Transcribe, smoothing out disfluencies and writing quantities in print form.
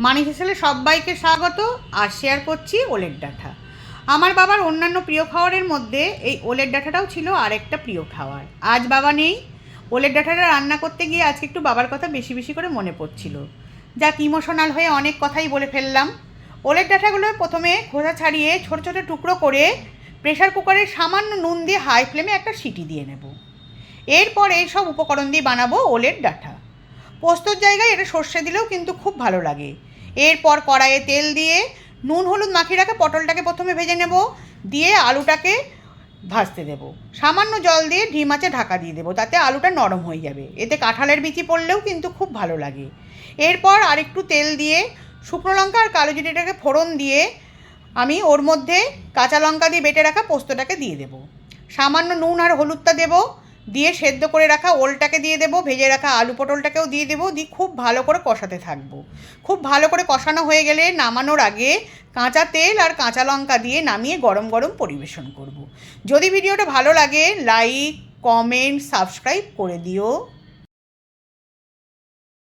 মানি হেসেলে সবাইকে স্বাগত। আর শেয়ার করছি ওলের ডাঁটা। আমার বাবার অন্যান্য প্রিয় খাবারের মধ্যে এই ওলের ডাঁটাটাও ছিল আরেকটা প্রিয় খাবার। আজ বাবা নেই, ওলের ডাঁটাটা রান্না করতে গিয়ে আজকে একটু বাবার কথা বেশি বেশি করে মনে পড়ছিল। যাক, ইমোশনাল হয়ে অনেক কথাই বলে ফেললাম। ওলের ডাঁটাগুলো প্রথমে খোসা ছাড়িয়ে ছোটো ছোটো টুকরো করে প্রেশার কুকারে সামান্য নুন দিয়ে হাই ফ্লেমে একটা সিটি দিয়ে নেব। এরপর এই সব উপকরণ দিয়ে বানাবো ওলের ডাঁটা। পোস্তর জায়গায় এটা সর্ষে দিলেও কিন্তু খুব ভালো লাগে। এরপর কড়াইয়ে তেল দিয়ে নুন হলুদ মাখিয়ে রাখা পটলটাকে প্রথমে ভেজে নেব, দিয়ে আলুটাকে ভাজতে দেব। সামান্য জল দিয়ে ডিম আঁচে ঢাকা দিয়ে দেবো, তাতে আলুটা নরম হয়ে যাবে। এতে কাঁঠালের বিচি পড়লেও কিন্তু খুব ভালো লাগে। এরপর আরেকটু তেল দিয়ে শুকনো লঙ্কা আর কালো জিরেটাকে ফোড়ন দিয়ে আমি ওর মধ্যে কাঁচা লঙ্কা দিয়ে বেটে রাখা পোস্তটাকে দিয়ে দেব। সামান্য নুন আর হলুদটা দেবো, দিয়ে সেদ্ধ করে রাখা ওলটাকে দিয়ে দেবো, ভেজে রাখা আলু পটলটাকেও দিয়ে দেবো, দিয়ে খুব ভালো করে কষাতে থাকবো। খুব ভালো করে কষানো হয়ে গেলে নামানোর আগে কাঁচা তেল আর কাঁচা লঙ্কা দিয়ে নামিয়ে গরম গরম পরিবেশন করব। যদি ভিডিওটা ভালো লাগে লাইক, কমেন্ট, সাবস্ক্রাইব করে দিও।